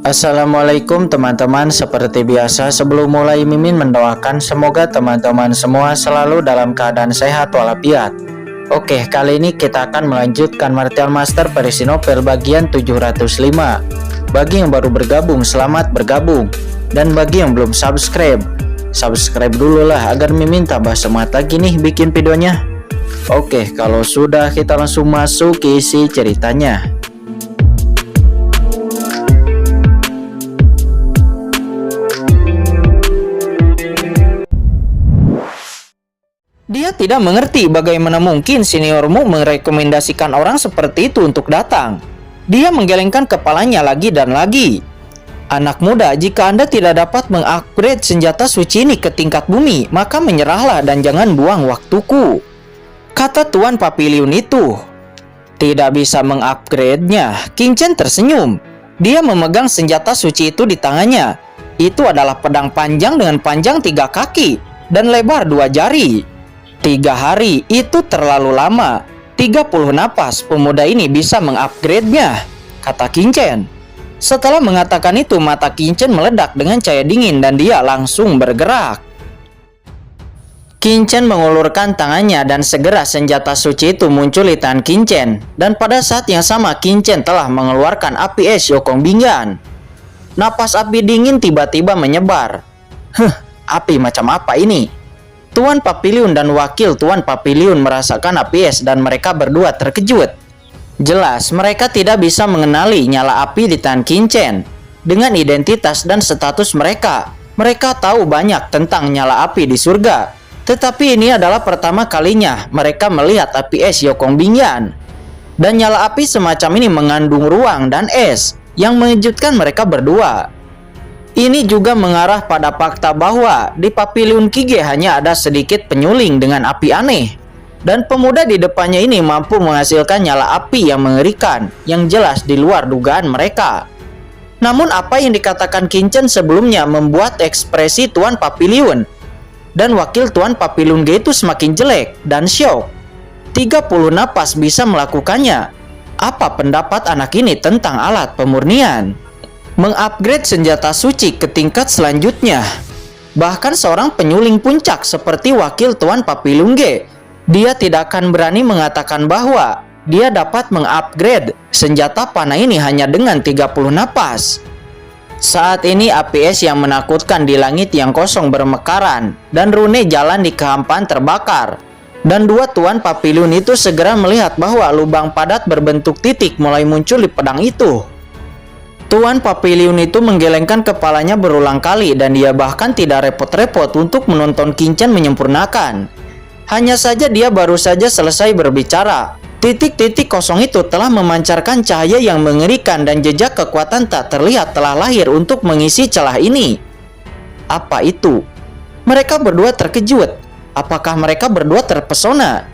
Assalamualaikum teman-teman, seperti biasa sebelum mulai Mimin mendoakan semoga teman-teman semua selalu dalam keadaan sehat walafiat. Oke, kali ini kita akan melanjutkan Martial Master Perissinopel bagian 705. Bagi yang baru bergabung, selamat bergabung. Dan bagi yang belum subscribe dulu lah agar Mimin tambah semangat lagi nih bikin videonya. Oke, kalau sudah kita langsung masuk ke isi ceritanya. Dia tidak mengerti bagaimana mungkin seniormu merekomendasikan orang seperti itu untuk datang. Dia menggelengkan kepalanya lagi dan lagi. Anak muda, jika Anda tidak dapat mengupgrade senjata suci ini ke tingkat bumi, maka menyerahlah dan jangan buang waktuku, kata Tuan Papiliun itu. Tidak bisa mengupgrade-nya. Qin Chen tersenyum. Dia memegang senjata suci itu di tangannya. Itu adalah pedang panjang dengan panjang 3 kaki dan lebar 2 jari. 3 hari itu terlalu lama. 30 napas pemuda ini bisa mengupgrade-nya, kata Qin Chen. Setelah mengatakan itu, mata Qin Chen meledak dengan cahaya dingin dan dia langsung bergerak. Qin Chen mengulurkan tangannya dan segera senjata suci itu muncul di tangan Qin Chen. Dan pada saat yang sama Qin Chen telah mengeluarkan api es Yokong Bingan. Napas api dingin tiba-tiba menyebar. Api macam apa ini? Tuan Papiliun dan wakil Tuan Papiliun merasakan api es dan mereka berdua terkejut. Jelas mereka tidak bisa mengenali nyala api di tangan Qin Chen. Dengan identitas dan status mereka, mereka tahu banyak tentang nyala api di surga. Tetapi ini adalah pertama kalinya mereka melihat api es Yokong Bingan. Dan nyala api semacam ini mengandung ruang dan es yang mengejutkan mereka berdua. Ini juga mengarah pada fakta bahwa di Papiliun Qige hanya ada sedikit penyuling dengan api aneh. Dan pemuda di depannya ini mampu menghasilkan nyala api yang mengerikan, yang jelas di luar dugaan mereka. Namun apa yang dikatakan Qin Chen sebelumnya membuat ekspresi Tuan Papiliun dan wakil Tuan Papiliun G itu semakin jelek dan syok. 30 napas bisa melakukannya. Apa pendapat anak ini tentang alat pemurnian? Mengupgrade senjata suci ke tingkat selanjutnya. Bahkan seorang penyuling puncak seperti wakil Tuan Papiliun G, dia tidak akan berani mengatakan bahwa dia dapat mengupgrade senjata panah ini hanya dengan 30 napas. Saat ini api es yang menakutkan di langit yang kosong bermekaran dan rune jalan di kehampaan terbakar. Dan dua Tuan Papiliun itu segera melihat bahwa lubang padat berbentuk titik mulai muncul di pedang itu. Tuan Papiliun itu menggelengkan kepalanya berulang kali dan dia bahkan tidak repot-repot untuk menonton Qin Chen menyempurnakan. Hanya saja dia baru saja selesai berbicara. Titik-titik kosong itu telah memancarkan cahaya yang mengerikan dan jejak kekuatan tak terlihat telah lahir untuk mengisi celah ini. Apa itu? Mereka berdua terkejut. Apakah mereka berdua terpesona?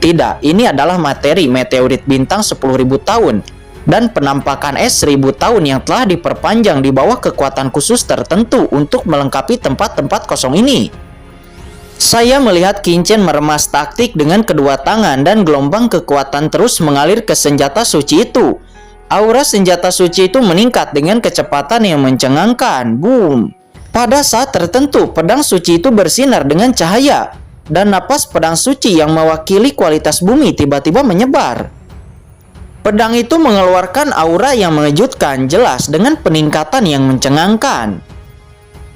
Tidak, ini adalah materi meteorit bintang 10.000 tahun. Dan penampakan es 1000 tahun yang telah diperpanjang di bawah kekuatan khusus tertentu untuk melengkapi tempat-tempat kosong ini. Saya melihat Qin Chen meremas taktik dengan kedua tangan dan gelombang kekuatan terus mengalir ke senjata suci itu. Aura senjata suci itu meningkat dengan kecepatan yang mencengangkan. Boom! Pada saat tertentu, pedang suci itu bersinar dengan cahaya. Dan napas pedang suci yang mewakili kualitas bumi tiba-tiba menyebar. Pedang itu mengeluarkan aura yang mengejutkan, jelas dengan peningkatan yang mencengangkan.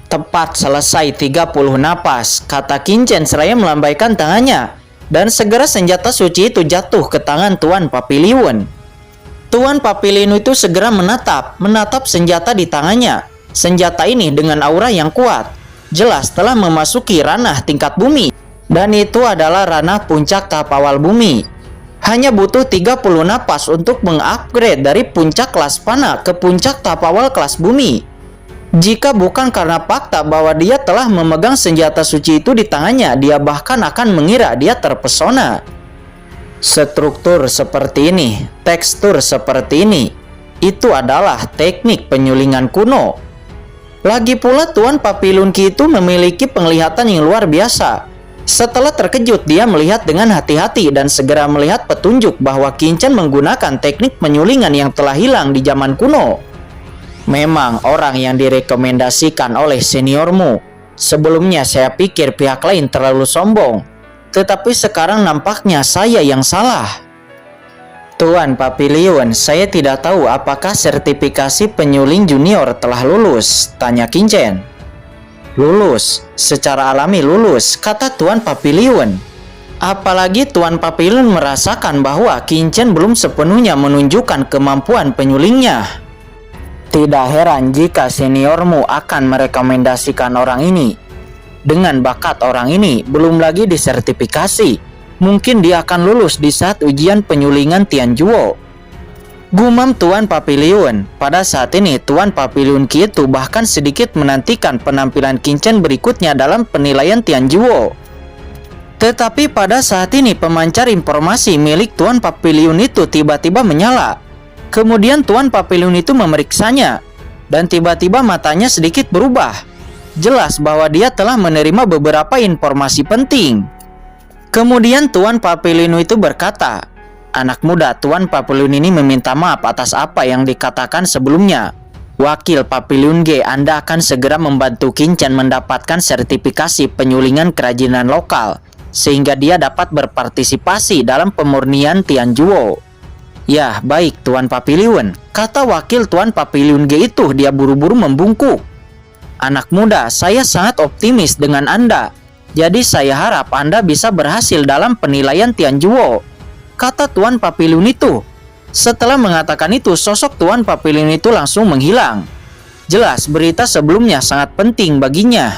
Tepat selesai 30 napas, kata Qin Chen seraya melambaikan tangannya. Dan segera senjata suci itu jatuh ke tangan Tuan Papiliun. Tuan Papiliun itu segera menatap senjata di tangannya. Senjata ini dengan aura yang kuat, jelas telah memasuki ranah tingkat bumi. Dan itu adalah ranah puncak tahap awal bumi. Hanya butuh 30 napas untuk mengupgrade dari puncak kelas panah ke puncak tahap awal kelas bumi. Jika bukan karena fakta bahwa dia telah memegang senjata suci itu di tangannya, dia bahkan akan mengira dia terpesona. Struktur seperti ini, tekstur seperti ini, itu adalah teknik penyulingan kuno. Lagi pula Tuan Papiliun Qi itu memiliki penglihatan yang luar biasa. Setelah terkejut, dia melihat dengan hati-hati dan segera melihat petunjuk bahwa Qin Chen menggunakan teknik penyulingan yang telah hilang di zaman kuno. Memang orang yang direkomendasikan oleh seniormu. Sebelumnya saya pikir pihak lain terlalu sombong, tetapi sekarang nampaknya saya yang salah. Tuan Papiliun, saya tidak tahu apakah sertifikasi penyuling junior telah lulus, tanya Kincen. Lulus, secara alami lulus, kata Tuan Papiliun. Apalagi Tuan Papiliun merasakan bahwa Kincen belum sepenuhnya menunjukkan kemampuan penyulingnya. Tidak heran jika seniormu akan merekomendasikan orang ini. Dengan bakat orang ini, belum lagi disertifikasi, mungkin dia akan lulus di saat ujian penyulingan Tianjuo. Gumam Tuan Papiliun. Pada saat ini Tuan Papiliun Kietu bahkan sedikit menantikan penampilan Kincen berikutnya dalam penilaian Tianjuo. Tetapi pada saat ini pemancar informasi milik Tuan Papiliun itu tiba-tiba menyala. Kemudian Tuan Papiliun itu memeriksanya, dan tiba-tiba matanya sedikit berubah. Jelas bahwa dia telah menerima beberapa informasi penting. Kemudian Tuan Papiliun itu berkata, "Anak muda, Tuan Papiliun ini meminta maaf atas apa yang dikatakan sebelumnya. Wakil Papiliun G, Anda akan segera membantu Kincen mendapatkan sertifikasi penyulingan kerajinan lokal, sehingga dia dapat berpartisipasi dalam pemurnian Tianjuo." "Ya, baik Tuan Papiliun," kata wakil Tuan Papiliun G itu. Dia buru-buru membungkuk. "Anak muda, saya sangat optimis dengan Anda. Jadi saya harap Anda bisa berhasil dalam penilaian Tianjuo," kata Tuan Papiliun itu. Setelah mengatakan itu, sosok Tuan Papiliun itu langsung menghilang. Jelas berita sebelumnya sangat penting baginya.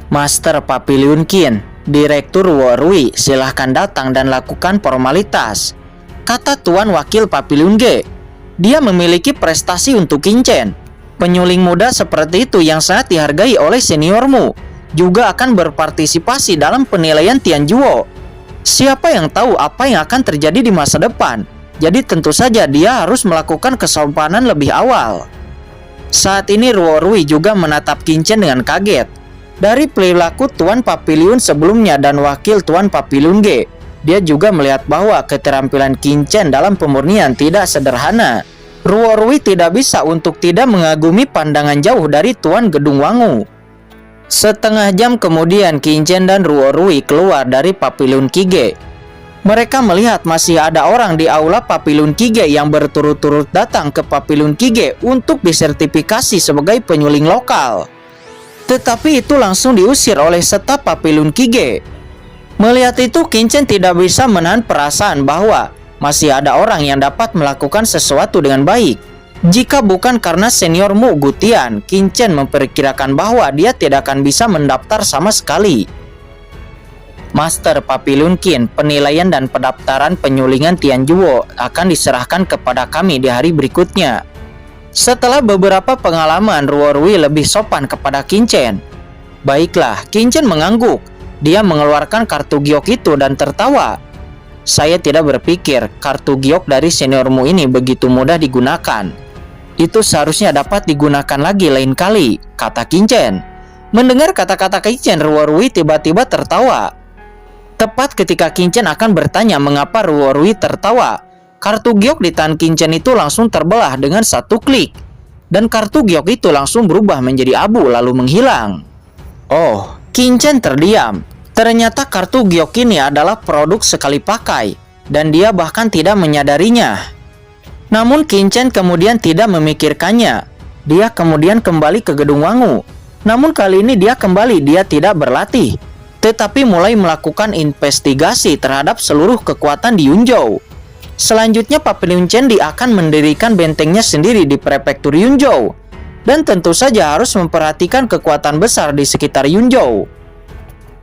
"Master Papiliun Qin, Direktur Wo Rui, silahkan datang dan lakukan formalitas," kata Tuan Wakil Papiliun G. Dia memiliki prestasi untuk Kincen. Penyuling muda seperti itu yang sangat dihargai oleh seniormu juga akan berpartisipasi dalam penilaian Tianjuo. Siapa yang tahu apa yang akan terjadi di masa depan? Jadi tentu saja dia harus melakukan kesopanan lebih awal. Saat ini Ruo Rui juga menatap Kincen dengan kaget. Dari perilaku Tuan Papiliun sebelumnya dan wakil Tuan Papiliun G, dia juga melihat bahwa keterampilan Kincen dalam pemurnian tidak sederhana. Ruo Rui tidak bisa untuk tidak mengagumi pandangan jauh dari Tuan Gedung Wangu. Setengah jam kemudian Kincen dan Ruo Rui keluar dari Papiliun Kige. Mereka melihat masih ada orang di aula Papiliun Kige yang berturut-turut datang ke Papiliun Kige untuk disertifikasi sebagai penyuling lokal. Tetapi itu langsung diusir oleh staf Papiliun Kige. Melihat itu, Kincen tidak bisa menahan perasaan bahwa masih ada orang yang dapat melakukan sesuatu dengan baik. Jika bukan karena senior Mu Gutian, Kincen memperkirakan bahwa dia tidak akan bisa mendaftar sama sekali. "Master Papiliun Qin, penilaian dan pendaftaran penyulingan Tianjuo akan diserahkan kepada kami di hari berikutnya." Setelah beberapa pengalaman, Ruo Rui lebih sopan kepada Kincen. "Baiklah," Kincen mengangguk. Dia mengeluarkan kartu giok itu dan tertawa. "Saya tidak berpikir kartu giok dari seniormu ini begitu mudah digunakan. Itu seharusnya dapat digunakan lagi lain kali," kata Kincen. Mendengar kata-kata Kincen, Ruo Rui tiba-tiba tertawa. Tepat ketika Kincen akan bertanya mengapa Ruo Rui tertawa, kartu giok di tangan Kincen itu langsung terbelah dengan satu klik. Dan kartu giok itu langsung berubah menjadi abu lalu menghilang. "Oh," Kincen terdiam. Ternyata kartu giok ini adalah produk sekali pakai, dan dia bahkan tidak menyadarinya. Namun Kincen kemudian tidak memikirkannya. Dia kemudian kembali ke Gedung Wangu. Namun kali ini dia tidak berlatih, tetapi mulai melakukan investigasi terhadap seluruh kekuatan di Yunzhou. Selanjutnya Papiliun Chendi akan mendirikan bentengnya sendiri di prefektur Yunzhou, dan tentu saja harus memperhatikan kekuatan besar di sekitar Yunzhou.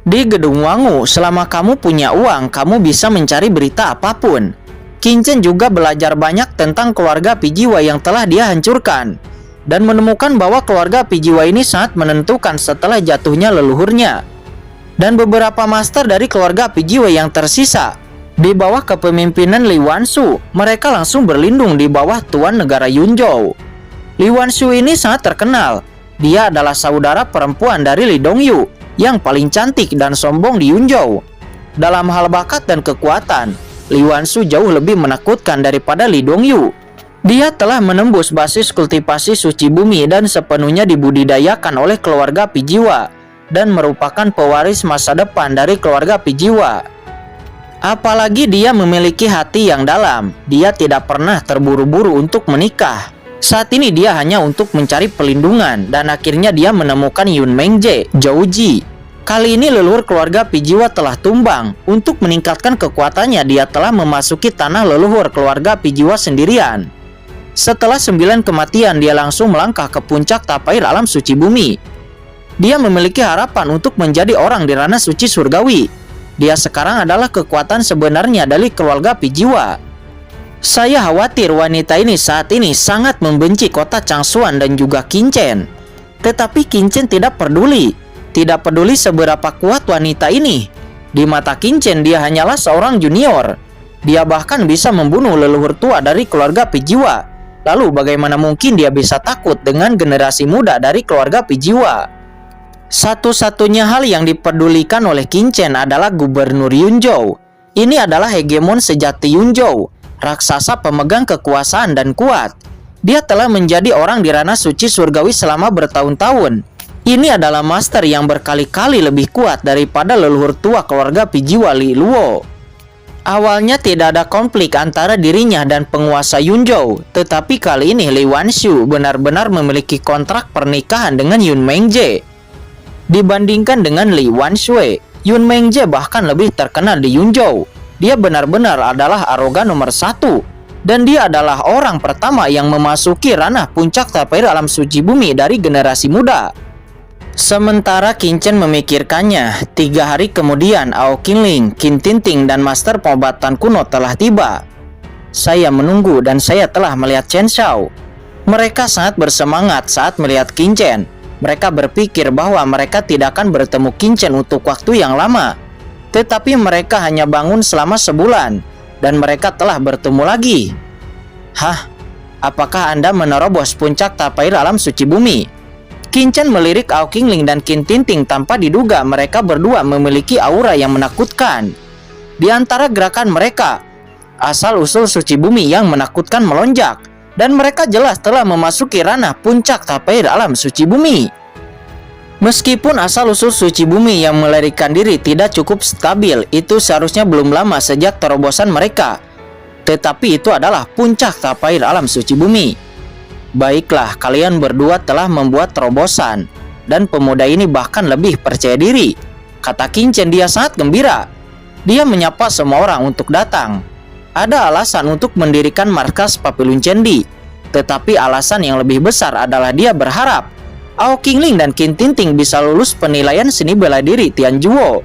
Di Gedung Wangu, selama kamu punya uang, kamu bisa mencari berita apapun. Kincen juga belajar banyak tentang keluarga Pijiwa yang telah dia hancurkan, dan menemukan bahwa keluarga Pijiwa ini sangat menentukan setelah jatuhnya leluhurnya. Dan beberapa master dari keluarga Pijiwa yang tersisa, di bawah kepemimpinan Li Wanshu, mereka langsung berlindung di bawah Tuan Negara Yunzhou. Li Wanshu ini sangat terkenal. Dia adalah saudara perempuan dari Li Dongyu, yang paling cantik dan sombong di Yunzhou. Dalam hal bakat dan kekuatan, Li Wanshu jauh lebih menakutkan daripada Li Dongyu. Dia telah menembus basis kultivasi suci bumi dan sepenuhnya dibudidayakan oleh keluarga api jiwa dan merupakan pewaris masa depan dari keluarga api jiwa. Apalagi dia memiliki hati yang dalam. Dia tidak pernah terburu-buru untuk menikah. Saat ini dia hanya untuk mencari pelindungan dan akhirnya dia menemukan Yun Mengje, Zhouji. Kali ini leluhur keluarga api jiwa telah tumbang. Untuk meningkatkan kekuatannya, dia telah memasuki tanah leluhur keluarga api jiwa sendirian. Setelah 9 kematian, dia langsung melangkah ke puncak tapair alam suci bumi. Dia memiliki harapan untuk menjadi orang di ranah suci surgawi. Dia sekarang adalah kekuatan sebenarnya dari keluarga api jiwa. Saya khawatir wanita ini saat ini sangat membenci kota Changsuan dan juga Qinchen. Tetapi Qinchen tidak peduli. Tidak peduli seberapa kuat wanita ini. Di mata Qinchen, dia hanyalah seorang junior. Dia bahkan bisa membunuh leluhur tua dari keluarga api jiwa. Lalu bagaimana mungkin dia bisa takut dengan generasi muda dari keluarga api jiwa? Satu-satunya hal yang dipedulikan oleh Qinchen adalah Gubernur Yunzhou. Ini adalah hegemon sejati Yunzhou, raksasa pemegang kekuasaan dan kuat. Dia telah menjadi orang di ranah suci surgawi selama bertahun-tahun. Ini adalah master yang berkali-kali lebih kuat daripada leluhur tua keluarga api jiwa Li Luo. Awalnya tidak ada konflik antara dirinya dan penguasa Yunzhou, tetapi kali ini Li Wanshu benar-benar memiliki kontrak pernikahan dengan Yun Mengje. Dibandingkan dengan Li Wanshui, Yun Mengje bahkan lebih terkenal di Yunzhou. Dia benar-benar adalah arogan nomor 1, dan dia adalah orang pertama yang memasuki ranah puncak tapair alam suci bumi dari generasi muda. Sementara Qinchen memikirkannya, 3 hari kemudian Ao Qingling, Qin Tinting, dan Master Pengobatan Kuno telah tiba. Saya menunggu dan saya telah melihat Chen Xiao. Mereka sangat bersemangat saat melihat Qinchen. Mereka berpikir bahwa mereka tidak akan bertemu Qinchen untuk waktu yang lama. Tetapi mereka hanya bangun selama sebulan, dan mereka telah bertemu lagi. Hah? Apakah Anda menerobos puncak tapair alam suci bumi? Qinchen melirik Ao Qingling dan Qin Tinting tanpa diduga mereka berdua memiliki aura yang menakutkan. Di antara gerakan mereka, asal-usul suci bumi yang menakutkan melonjak, dan mereka jelas telah memasuki ranah puncak tapair alam suci bumi. Meskipun asal-usul suci bumi yang melarikan diri tidak cukup stabil, itu seharusnya belum lama sejak terobosan mereka. Tetapi itu adalah puncak tapair alam suci bumi. Baiklah, kalian berdua telah membuat terobosan, dan pemuda ini bahkan lebih percaya diri, kata Qinchen. Dia sangat gembira. Dia menyapa semua orang untuk datang. Ada alasan untuk mendirikan markas Papillon Cendi, tetapi alasan yang lebih besar adalah dia berharap Ao Qingling dan Qin Tinting bisa lulus penilaian seni bela diri Tianjuo.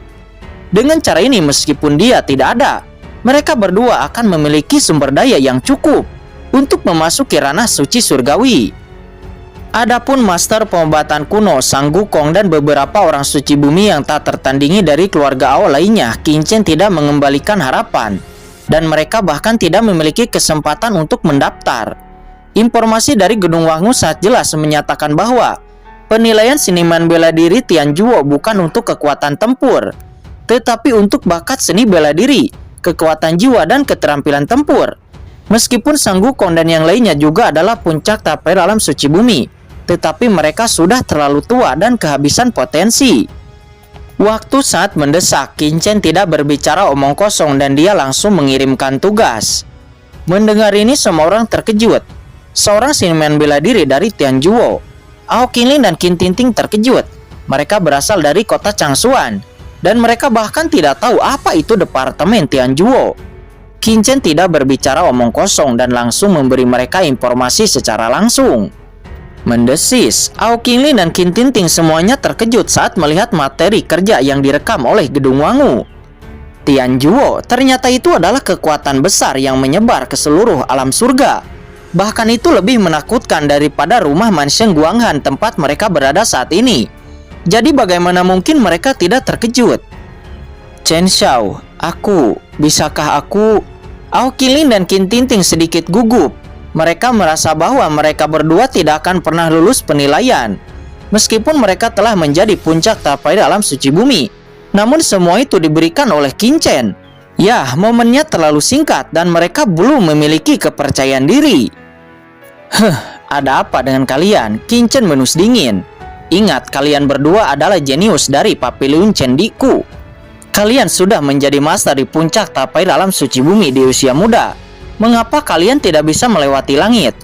Dengan cara ini, meskipun dia tidak ada, mereka berdua akan memiliki sumber daya yang cukup untuk memasuki ranah suci surgawi. Adapun Master Pengobatan Kuno, Sang Gukong, dan beberapa orang suci bumi yang tak tertandingi dari keluarga Ao lainnya, Qinchen tidak mengembalikan harapan, dan mereka bahkan tidak memiliki kesempatan untuk mendaftar. Informasi dari Gedung Wangu sangat jelas menyatakan bahwa penilaian seniman bela diri Tianjuo bukan untuk kekuatan tempur, tetapi untuk bakat seni bela diri, kekuatan jiwa, dan keterampilan tempur. Meskipun Sang Gukong dan yang lainnya juga adalah puncak tapair alam suci bumi, tetapi mereka sudah terlalu tua dan kehabisan potensi. Waktu saat mendesak, Qinchen tidak berbicara omong kosong dan dia langsung mengirimkan tugas. Mendengar ini, semua orang terkejut. Seorang seniman bela diri dari Tianjuo. Ao Qingling dan Qin Tinting terkejut. Mereka berasal dari kota Changsuan, dan mereka bahkan tidak tahu apa itu Departemen Tianjuo. Qinchen tidak berbicara omong kosong dan langsung memberi mereka informasi secara langsung. Mendesis, Ao Qingling dan Qin Tinting semuanya terkejut saat melihat materi kerja yang direkam oleh Gedung Wangu. Tianjuo, ternyata itu adalah kekuatan besar yang menyebar ke seluruh alam surga. Bahkan itu lebih menakutkan daripada rumah mansion Guanghan tempat mereka berada saat ini. Jadi bagaimana mungkin mereka tidak terkejut? Chen Xiao, bisakah aku? Ao Qingling dan Qin Tinting sedikit gugup. Mereka merasa bahwa mereka berdua tidak akan pernah lulus penilaian. Meskipun mereka telah menjadi puncak tapair alam suci bumi, namun semua itu diberikan oleh Qinchen. Ya, momennya terlalu singkat dan mereka belum memiliki kepercayaan diri. Ada apa dengan kalian? Kincen menus dingin. Ingat, kalian berdua adalah jenius dari Papillon Cendiku. Kalian sudah menjadi master di puncak tapai dalam suci bumi di usia muda. Mengapa kalian tidak bisa melewati langit?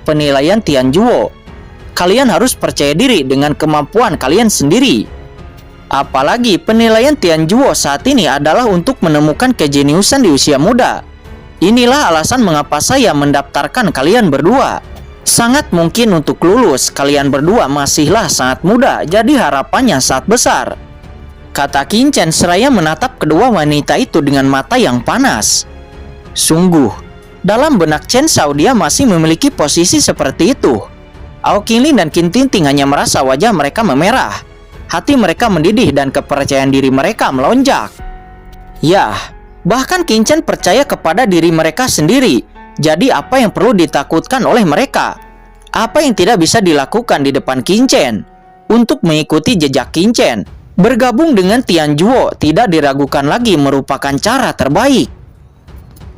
Penilaian Tianjuo. Kalian harus percaya diri dengan kemampuan kalian sendiri. Apalagi penilaian Tianjuo saat ini adalah untuk menemukan kejeniusan di usia muda. Inilah alasan mengapa saya mendaftarkan kalian berdua. Sangat mungkin untuk lulus, kalian berdua masihlah sangat muda, jadi harapannya sangat besar. Kata Kincen seraya menatap kedua wanita itu dengan mata yang panas. Sungguh, dalam benak Chen Shao dia masih memiliki posisi seperti itu. Ao Qinglin dan Qin Tingting hanya merasa wajah mereka memerah. Hati mereka mendidih dan kepercayaan diri mereka melonjak. Yah, bahkan Kincen percaya kepada diri mereka sendiri. Jadi apa yang perlu ditakutkan oleh mereka? Apa yang tidak bisa dilakukan di depan Kincen? Untuk mengikuti jejak Kincen, bergabung dengan Tianjuo tidak diragukan lagi merupakan cara terbaik.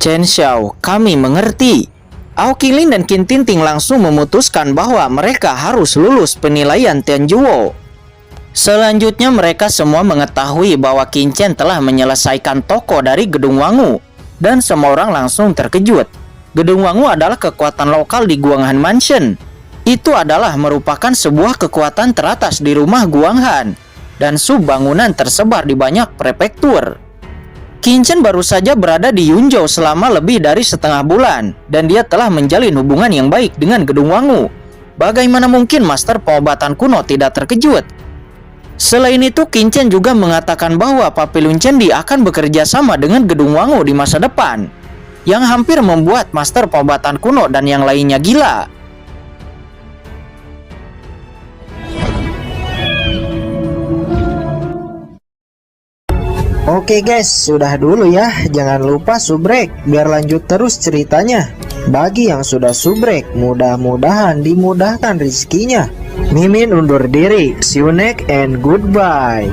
Chen Shao, kami mengerti. Ao Qinglin dan Qin Tingting langsung memutuskan bahwa mereka harus lulus penilaian Tianjuo. Selanjutnya mereka semua mengetahui bahwa Kincen telah menyelesaikan toko dari Gedung Wangu. Dan semua orang langsung terkejut. Gedung Wangu adalah kekuatan lokal di Guanghan Mansion. Itu adalah merupakan sebuah kekuatan teratas di rumah Guanghan. Dan sub-bangunan tersebar di banyak prefektur. Kincen baru saja berada di Yunzhou selama lebih dari setengah bulan. Dan dia telah menjalin hubungan yang baik dengan Gedung Wangu. Bagaimana mungkin Master Pengobatan Kuno tidak terkejut? Selain itu, Kincen juga mengatakan bahwa Papillon Cendi akan bekerja sama dengan Gedung Wangu di masa depan. Yang hampir membuat Master Pengobatan Kuno dan yang lainnya gila. Oke guys, sudah dulu ya. Jangan lupa subrek biar lanjut terus ceritanya. Bagi yang sudah subrek, mudah-mudahan dimudahkan rezekinya. Mimin undur diri. See you next and goodbye.